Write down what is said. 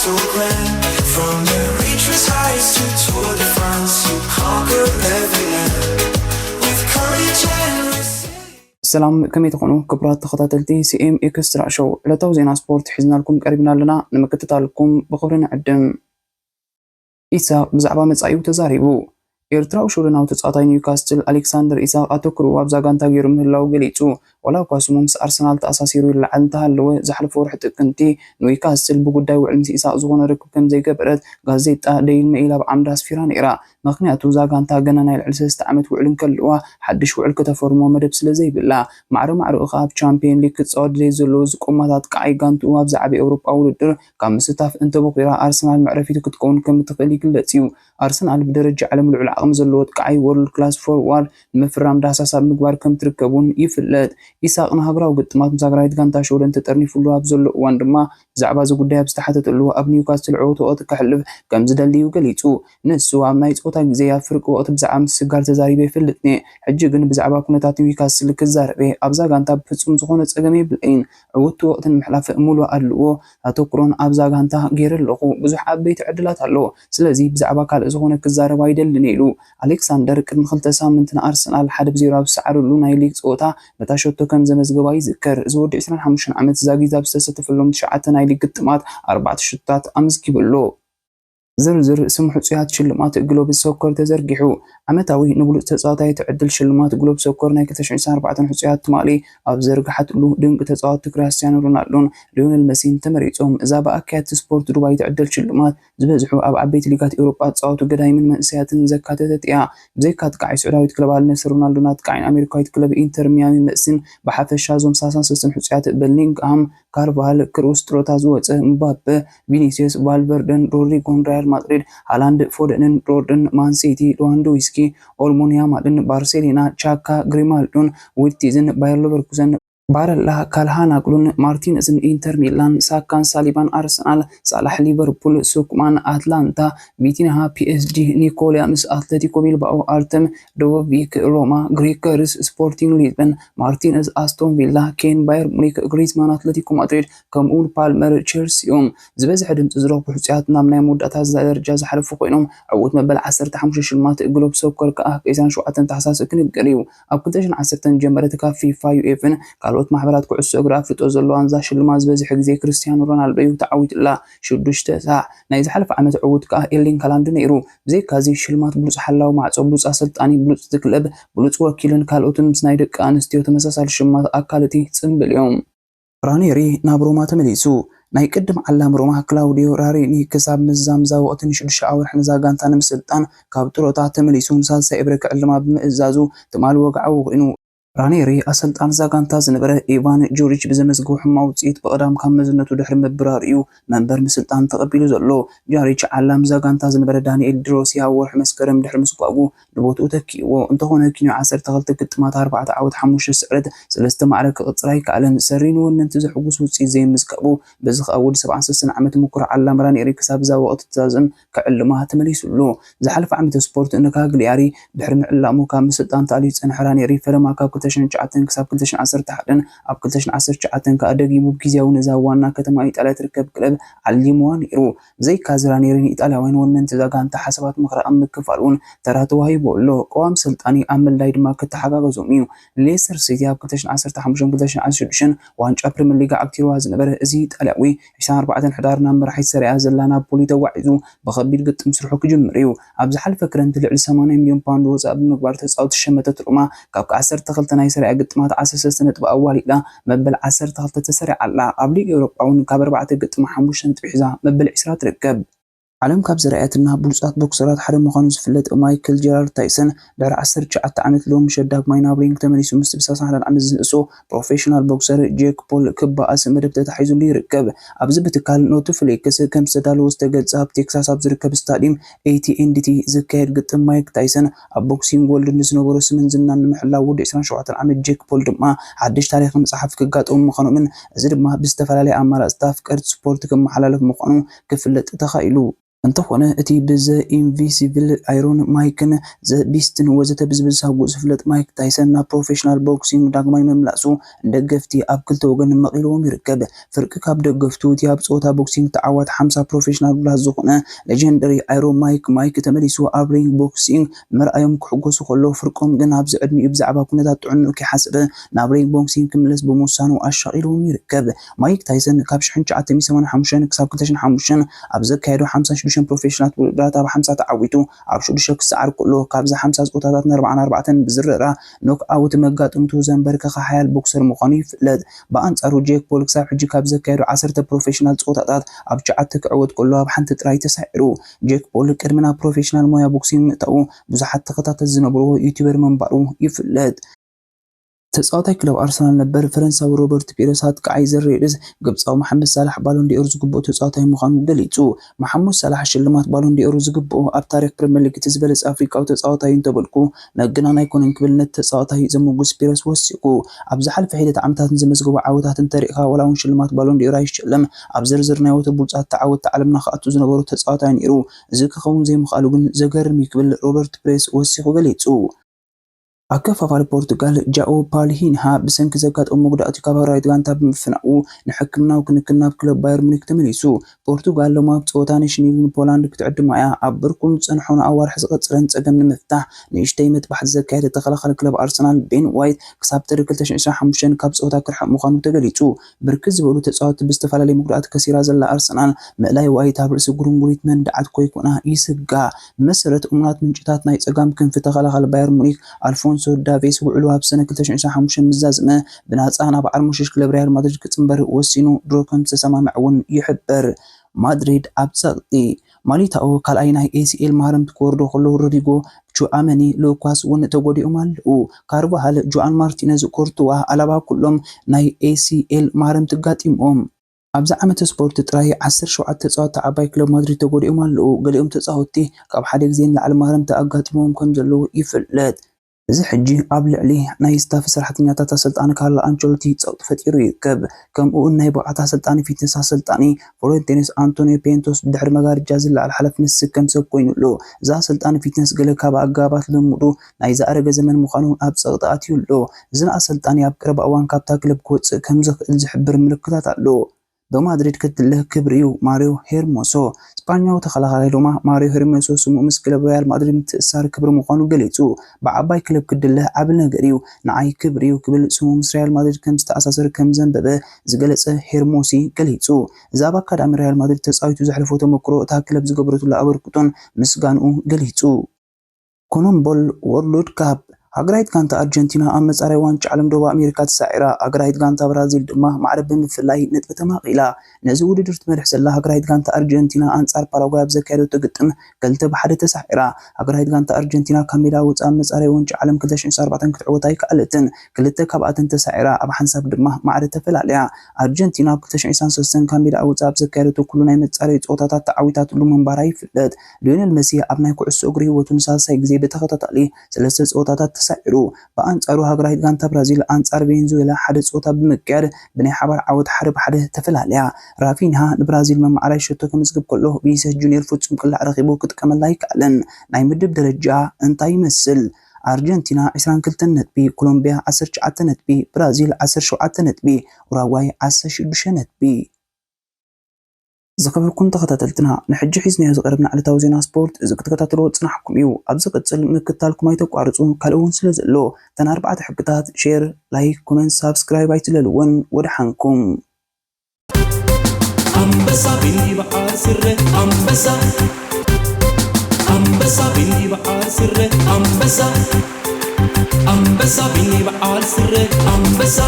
so grand. From the reaches heights to Tour de France, you conquer every land with courage and resilience. ሰላም ከመይ ተኾኑ ክቡራት ተኸታተልቲ ሲኤም ኤክስትራ ሾው ዕለታዊ ዜና ስፖርት ሒዝና ልኩም ቀሪብና ኣለና ንምክትታልኩም ብኽብሪ ንዕድም ኢሳቅ ብዛዕባ መጻኢው ተዛሪቡ ኤርትራዊ ሹርናዊ ተጻዋታይ ኒውካስትል አሌክሳንደር ኢሳቅ ኣተኩሩ ኣብ ዛጋንታ ገይሩ ምህላው ገሊጹ ወላ እኳ ስሙ ምስ ኣርሰናል ተኣሳሲሩ ይለዓል እንተሃለወ ዝሓለፈ ወርሒ ጥቅምቲ ኒውካስትል ብጉዳይ ውዕል ምስ ኢሳቅ ዝኾነ ርክብ ከም ዘይገበረት ጋዜጣ ዴይሊ ሜይል ኣብ ዓምዳ ኣስፊራ ነይራ ምክንያቱ ዛጋንታ ገና ናይ ልዕሊ 3 ዓመት ውዕል እንከልዋ ሓድሽ ውዕል ከተፈርሞ መደብ ስለ ዘይብላ ማዕረ ኣብ ቻምፒየን ሊግ ክጻወት ዘለዎ ዝቆማታት ቃይ ጋንቱ ኣብ ዛዕባ ኤውሮጳዊ ውድድር ካብ ምስታፍ እንተበኺራ ኣርሰናል መዕረፊቱ ክትከውን ከም ትኽእል ይግለጽ እዩ ኣርሰናል ብደረጃ ዓለም ልዑል ዓቕሚ ዘለዎ ቃይ ወርልድ ክላስ ፎርዋርድ ንምፍራም ዳሳሳብ ምግባር ከም ትርከቡን ይፍለጥ ኢሳቅ ንሃገራዊ ግጥማት ምሳግራዊት ጋንታ ሾውለን ተጠርኒፉሉ ኣብ ዘሎ እዋን ድማ ብዛዕባ እዚ ጉዳይ ኣብ ዝተሓተተሉ ኣብ ኒውካስትል ዕወቱ ወቕቲ ከሕልፍ ከም ዝደልዩ ገሊጹ ንሱ ኣብ ናይ ፆታ ግዜ ኣብ ፍርቂ ወቕቲ ብዛዕባ ምስጋር ተዛሪበ ይፍልጥኒ ሕጂ ግን ብዛዕባ ኩነታት ኒውካስትል ክዛረበ ኣብዛ ጋንታ ብፍጹም ዝኾነ ፀገም የብለይን ዕወቱ ወቕቲ ንምሕላፍ ሙሉእ ኣለዎ ኣተኩሮን ኣብዛ ጋንታ ገይረ ኣለኹ ብዙሕ ዓበይቲ ዕድላት ኣሎ ስለዚ ብዛዕባ ካልእ ዝኾነ ክዛረብ ኣይደልን ኢሉ አሌክሳንደር ቅድሚ 2 ሳምንት ንኣርሰናል 1-0 ኣብ ዝሰዓረሉ ናይ ሊግ ፆታ ነታ ሸቶ ከም ዘመዝገባ ይዝከር ዝወዲ 25 ዓመት ዛጊዛ ዝተሳተፈሎም 9 ናይ ሊግ ግጥማት 4 ሽቶታት ኣመዝጊብሎ ዝርዝር ስም ሕጽያት ሽልማት ግሎብ ሶከር ተዘርጊሑ ዓመታዊ ንብሉጽ ተጻዋታይ ዕድል ሽልማት ግሎብ ሶከር ናይ 2024 ሕጽያት ትማሊ ኣብ ዘርግሓትሉ ድንቂ ተጻዋቲ ክርስቲያኖ ሮናልዶን ሊዮኔል መሲን ተመሪጾም እዛ በኣካያት ስፖርት ዱባይ ዕድል ሽልማት ዝበዝሑ ኣብ ዓበይቲ ሊጋት ኤውሮጳ ተጻወቱ ገዳይምን መንእሰያትን ዘካተተት እያ ብዘይካት ቃይ ስዑዳዊት ክለብ አልናስር ሮናልዶና ቃይን አሜሪካዊት ክለብ ኢንተር ሚያሚ መሲን ብሓፈሻ ዞም 33 ሕጽያት በሊንግሃም ካርቫል ክሩስ ትሮታዝ ወፀ ምባፔ ቪኒሲየስ ቫልቨርደን ሮድሪጎን ሪያል ማድሪድ ሃላንድ ፎደንን ሮድን ማን ሲቲ ሌዋንዶውስኪ ኦልሞኒያ ማድን ባርሴሎና ቻካ ግሪማልዶን ዊርቲዝን ባየር ሌቨርኩሰን ባረላ ካልሃናግሉን ማርቲነዝን ኢንተር ሚላን ሳካን ሳሊባን አርሰናል ሳላህ ሊቨርፑል ሱክማን አትላንታ ቪቲንሃ ፒኤስጂ ኒኮሊያምስ አትሌቲኮ ቢልባኦ አርተም ዶቮቪክ ሮማ ግሪከርስ ስፖርቲንግ ሊዝበን ማርቲነዝ አስቶን ቪላ ኬን ባየር ሙኒክ ግሪዝማን አትሌቲኮ ማድሪድ ከምኡን ፓልመር ቼልሲኦም ዝበዝሐ ድምፂ ዝረኽቡ ሕጽያት ናብ ናይ መወዳእታ ደረጃ ዝሓለፉ ኮይኖም ዕውት መበል 15 ሽልማት ግሎብ ሶከር ከዓ 27 ታሕሳስ ክንገር እዩ ኣብ 2010 ጀመረት ካብ ፊፋ ዩኤፍን ካልኦት ማሕበራት ኩዕሶ እግሪ ኣፍሪጦ ዘለዋን ዛ ሽልማት ዝበዝሕ ግዜ ክርስቲያኖ ሮናልዶ እዩ ተዓዊትላ 6 ሰዓት ናይ ዝሓለፈ ዓመት ዕውት ከዓ ኤርሊንግ ሃላንድ ነይሩ ብዘይካዚ ሽልማት ብሉጽ ሓላዊ ማዕጾ ብሉጽ ኣሰልጣኒ ብሉጽ ክለብ ብሉጽ ወኪልን ካልኦትን ምስ ናይ ደቂ ኣንስትዮ ተመሳሳሊ ሽልማት ኣካለቲ ጽምብል እዮም ራኔሪ ናብ ሮማ ተመሊሱ ናይ ቅድም ዓላም ሮማ ክላውዲዮ ራኔሪ ክሳብ ምዛምዛ ወቕቲ ንሽዱሽተ ኣወርሕ ንዛጋንታ ንምስልጣን ካብ ጥሮታ ተመሊሱ ሳልሳይ እብረ ክዕልማ ብምእዛዙ ትማል ወግዓዊ ኮይኑ ራኔሪ ኣሰልጣን ዛጋንታ ዝነበረ ኢቫን ጆሪች ብዘመዝግቡ ሕማቅ ውጽኢት በቀዳም ካብ መዝነቱ ድሕሪ ምብራር እዩ መንበር ምስልጣን ተቐቢሉ ዘሎ ጆሪች ዓላም ዛጋንታ ዝነበረ ዳንኤል ድሮሲያ ወርሕ መስከረም ድሕሪ ምስጓጉ ንቦትኡ ተኪእዎ እንተኾነ ኪንዩ 12 ግጥማት 4 ዓወት 5 ስዕረት 3 ማዕረግ ክቕፅር ኣይከኣለን ሰሪኑ ወነንቲ ዘሕጉስ ውጽኢት ዘይምዝገቡ በዚ ከዓ ወዲ 73 ዓመት ምኩር ዓላም ራኔሪ ክሳብ ዛ ወቕቲ ተዛዝም ክዕልማ ተመሊሱሉ ዝሓለፈ ዓመት ስፖርት ንካግሊያሪ ድሕሪ ምዕላሙ ካብ ምስልጣን ተኣልዩ ፀንሐ ራኔሪ ፈረማ ካብ 2009 ክሳብ 2011 ኣብ 2019 ከዓ ደጊሙ ብግዚያዊ ነዛ ዋና ከተማ ኢጣልያ ትርከብ ክለብ ዓሊምዋ ነይሩ ብዘይካዚ ራኔሪ ኢጣልያውያን ወነንቲ ዛጋንታ ሓሳባት ምክራም ምክፋሉን ተራ ተዋሂቡ ኣሎ ቀዋም ስልጣኒ ኣብ መላይ ድማ ከተሓጋገዞም እዩ ሌስተር ሲቲ ኣብ 2015-2016 ዋንጫ ፕሪምየር ሊግ ኣክቲርዋ ዝነበረ እዚ ኢጣልያዊ 24 ሕዳር ናብ መራሒት ሰሪያ ዘላ ናፖሊ ተዋዒዙ ብከቢድ ግጥም ስርሑ ክጅምር እዩ ኣብ ዝሓለፈ ክረምቲ ልዕሊ 80 ሚልዮን ፓውንድ ወፃኢ ብምግባር ተፃውቲ ሸመተት ሮማ ካብ 12 ናይ ሰሪያ ግጥማት 13 ነጥቢ ኣዋሊዳ መበል 12 ተሰሪዓ ኣላ ኣብ ሊግ ኤውሮጳውን ካብ 4 ግጥማ 5 ነጥቢ ሒዛ መበል 20 ትርከብ ዓለም ካብ ዘርአትና ብሉጻት ቦክሰራት ሓደ ምዃኑ ዝፍለጥ ማይክል ጀራልድ ታይሰን ድሕሪ 19 ዓመት ሎሚ ሸዳግ ማይናብ ሪንግ ተመሊሱ ምስ 31 ዓመት ዝንእሶ ፕሮፌሽናል ቦክሰር ጄክ ፖል ክበኣስ መደብ ተታሒዙሉ ይርከብ ኣብዚ ብትካል ኖቲፍሌክስ ከም ዝተዳለወ ዝተገልጸ ኣብ ቴክሳስ ኣብ ዝርከብ ስታዲየም AT&T ዝካየድ ግጥም ማይክ ታይሰን ኣብ ቦክሲንግ ወርልድ ዝነበሮ ስምን ዝናን ንምሕላው ወዲ 27 ዓመት ጄክ ፖል ድማ ሓድሽ ታሪኽ መጽሓፍ ክጋጠሙ ምዃኖምን እዚ ድማ ብዝተፈላለየ ኣማራጽታት ፍቅርቲ ስፖርት ክመሓላለፍ ምዃኑ ክፍለጥ ተኻኢሉ እንተኾነ እቲ ብዘ ኢንቪሲብል አይሮን ማይክን ዘ ቢስትን ወዘተ ብዝብል ሳጉ ዝፍለጥ ማይክ ታይሰን ናብ ፕሮፌሽናል ቦክሲንግ ዳግማይ መምላሱ እንደገፍቲ ኣብ ክልተ ወገን መቂሎም ይርከብ። ፍርቂ ካብ ደገፍቱ እቲ ኣብ ጸወታ ቦክሲንግ ተዓዋት 50 ፕሮፌሽናል ብላስ ዝኾነ ሌጀንደሪ አይሮን ማይክ ተመሊሱ ኣብ ሪንግ ቦክሲንግ ምርኣዮም ክሕጎሱ ከሎ ፍርቆም ግን ኣብዚ ዕድሚኡ ብዛዕባ ኩነታት ጥዕንኡ ከይሓስበ ናብ ሪንግ ቦክሲንግ ክምለስ ብምውሳኑ ኣሻቒሎም ይርከብ። ማይክ ታይሰን ካብ 1985 ክሳብ 2005 ኣብ ዘካየዶ 56 ፕሮፌሽናል ውድድራት ኣብ 50 ተዓዊቱ ኣብ 6 ክሳዓር ከሎ ካብዚ 50 ጾታታት 44 ብዝረራ ኖክ ኣውት መጋጥምቱ ዘንበርከኸ ሓያል ቦክሰር ምዃኑ ይፍለጥ። ብኣንጻሩ ጄክ ፖል ክሳብ ሕጂ ካብ ዘካየዱ 10 ፕሮፌሽናል ጾታታት ኣብ 9 ክዕወት ከሎ ኣብ ሓንቲ ጥራይ ተሳዒሩ። ጄክ ፖል ቅድሚ ናብ ፕሮፌሽናል ሞያ ቦክሲንግ ምእታኡ ብዙሓት ተኸታተልቲ ዝነበርዎ ዩቲዩበር ምንባሩ ይፍለጥ። ተጻዋታይ ክለብ አርሰናል ነበር ፈረንሳዊ ሮበርት ፒሬስ ኣጥቃዓይ ዘሬድስ ግብጻዊ መሐመድ ሳላሕ ባሎን ዲኦር ዝግብኦ ተጻዋታይ ምዃኑ ገሊጹ። መሐመድ ሳላሕ ሽልማት ባሎን ዲኦር ዝግብኦ ኣብ ታሪኽ ፕሪምየር ሊግ እቲ ዝበለጸ ኣፍሪካዊ ተጻዋታይ እንተበልኩ መገናን ኣይኮነን ክብል ነቲ ተጻዋታይ ዘመጉስ ፒሬስ ወሲኹ። ኣብ ዝሓለፈ ሒደት ዓመታት ዘመዝገቡ ዓወታትን ተሪእኻ ወላ እውን ሽልማት ባሎን ዲኦር ኣይሽለም ኣብ ዝርዝር ናይ ወተ ብሉጻት ተዓወትቲ ዓለምና ክኣቱ ዝነበሩ ተጻዋታይ ነይሩ። እዚ ክኸውን ዘይምኽኣሉ ግን ዘገርም ክብል ሮበርት ፒሬስ ወሲኹ ገሊጹ። ኣከፋፋሊ ፖርቱጋል ጃኦ ፓልሂንሃ ብሰንኪ ዘጋጠሙ ጉድኣት ካብ ራይት ጋንታ ብምፍናኡ ንሕክምናዊ ክንክን ናብ ክለብ ባየር ሙኒክ ተመሊሱ። ፖርቱጋል ሎማ ኣብ ጸወታ ኔሽንሊግ ፖላንድ ክትዕድማ እያ ኣብ ብርኩን ዝጸንሖን ኣዋርሒ ዝቐጽረን ጸገም ንምፍታሕ ንእሽተይ መጥባሕቲ ዘካየደ ተኸላኻሊ ክለብ ኣርሰናል ቤን ዋይት ክሳብ ጥሪ 2025 ካብ ጸወታ ክርሕቕ ምዃኑ ተገሊጹ። ብርክት ዝበሉ ተጻወትቲ ብዝተፈላለየ ጉድኣት ከሲራ ዘላ ኣርሰናል ምእላይ ዋይት ኣብ ርእሲ ጉርንጉሪት መንዳዓት ኮይኩና ይስጋእ። ብመሰረት እሙናት ምንጭታት ናይ ጸጋም ክንፊ ተኸላኻሊ ባየር ሙኒክ ኣልፎንሶ ዳቪስ ውዕሉ ኣብ ሰነ 2025 ምዛዝመ ብናፃ ናብ ኣርሙሽሽ ክለብ ሪያል ማድሪድ ክጽምበር ወሲኑ ድሮ ከም ዝተሰማምዕ እውን ይሕበር። ማድሪድ ኣብ ጸቕጢ ማሊታኦ ካልኣይ ናይ ኤሲኤል ማህረምቲ ክወርዶ ከሎ ሮድሪጎ ቹአመኒ ሉካስ እውን ተጎዲኦም ኣለዉ። ካርቫሃል ጆአን ማርቲነዝ ኮርቱዋ ኣላባ ኩሎም ናይ ኤሲኤል ማህረምቲ ጋጢሞም። ኣብዚ ዓመት ስፖርት ጥራይ 17 ተጻወትቲ ዓባይ ክለብ ማድሪድ ተጎዲኦም ኣለዉ። ገሊኦም ተጻወትቲ ካብ ሓደ ግዜ ንላዕሊ ማህረምቲ ኣጋጢሞም ከም ዘለዉ ይፍለጥ። እዚ ሕጂ ኣብ ልዕሊ ናይ ስታፍ ሰራሕተኛታት ኣሰልጣኒ ካርሎ አንቸሎቲ ጸቕጢ ፈጢሩ ይርከብ። ከምኡ'ውን ናይ ብቕዓት ኣሰልጣኒ ፊትነስ ኣሰልጣኒ ፍሎሬንቲኖ አንቶኒዮ ፔንቶስ ብድሕሪ መጋረጃ ዝለዓል ሓላፍነት ዝስከም ሰብ ኮይኑሉ። እዚ ኣሰልጣኒ ፊትነስ ገለ ካብ ኣጋባት ልሙዱ ናይ ዝኣረገ ዘመን ምዃኑ ኣብ ጸቕጢ ኣትዩሎ። እዚ ኣሰልጣኒ ኣብ ቀረባ እዋን ካብታ ክለብ ክወፅእ ከም ዝኽእል ዝሕብር ምልክታት ኣሎ። በማድሪድ ክትልህ ክብሪው ማሪዮ ሄርሞሶ ስፓኛዊ ተኸላኻላይ ሎማ ማሪዮ ሄርሞሶ ስሙ ምስ ክለብ ሪያል ማድሪድ ምትእሳር ክብሪ ምዃኑ ገሊጹ። ብዓባይ ክለብ ክድልህ ዓብ ነገር እዩ ንዓይ ክብሪው ክብል ስሙ ምስ ሪያል ማድሪድ ከም ዝተኣሳሰር ከም ዘንበበ ዝገለጸ ሄርሞሲ ገሊጹ። እዚ ኣብ ኣካዳሚ ሪያል ማድሪድ ተጻዊቱ ዘሕለፎ ተመክሮ እታ ክለብ ዝገበረቱላ ኣበርክቶን ምስጋንኡ ገሊጹ። ኮሎምቦል ወርልድ ካፕ ሃገራዊት ጋንታ ኣርጀንቲና ኣብ መጻረይ ዋንጫ ዓለም ደቡብ ኣሜሪካ ተሳዒራ ሃገራዊት ጋንታ ብራዚል ድማ ማዕረብ ብምፍላይ ነጥቢ ተማቒላ። ነዚ ውድድር ትመርሕ ዘላ ሃገራዊት ጋንታ ኣርጀንቲና ኣንጻር ፓራጓይ ኣብ ዘካየደቶ ግጥም 2-1 ተሳዒራ። ሃገራዊት ጋንታ ኣርጀንቲና ካብ ሜዳ ወፃ መጻረይ ዋንጫ ዓለም 2024 ክትዕወት ኣይከኣለትን። ክልተ ካብኣተን ተሳዒራ ኣብ ሓንሳብ ድማ ማዕረ ተፈላለያ። ኣርጀንቲና ኣብ 2023 ካብ ሜዳ ወፃ ኣብ ዘካየደቶ ኩሉ ናይ መጻረይ ጸወታታት ተዓዊታትሉ ምንባራ ይፍለጥ። ሊዮኔል መሲ ኣብ ናይ ኩዕሶ እግሪ ህይወቱ ንሳልሳይ ግዜ ብተኸታታሊ 3 ጸወታታት ተሳዒሩ። በኣንጻሩ ሃገራዊት ጋንታ ብራዚል ኣንጻር ቬንዙዌላ ሓደ ጸወታ ብምክያድ ብናይ ሓባር ዓወት 1-1 ተፈላለያ። ራፊንሃ ንብራዚል መማዕራይ ሸቶ ከምዝግብ ከሎ ቪኒሲየስ ጁኒየር ፍጹም ቅላዕ ረኺቡ ክጥቀመላ ኣይከኣለን። ናይ ምድብ ደረጃ እንታይ ይመስል? ኣርጀንቲና 22 ነጥቢ፣ ኮሎምቢያ 19 ነጥቢ፣ ብራዚል 17 ነጥቢ፣ ኡራጓይ 16 ነጥቢ። ዝኸበርኩም ተኸታተልትና ንሕጂ ሒዝናዮ ዝቐረብና ዕለታዊ ዜና ስፖርት እዚ ክትከታተልዎ ጽናሕኩም እዩ። ኣብ ዝቕጽል ምክትታልኩም ኣይተቋርጹ ካልእ እውን ስለ ዘሎ ተን 4 ሕግታት ሼር፣ ላይክ፣ ኮመንት፣ ሳብስክራይብ ኣይትለልውን ወድሓንኩም። አንበሳ ቢበዓል ስረ አንበሳ አንበሳ ቢበዓል ስረ አንበሳ አንበሳ ቢበዓል ስረ አንበሳ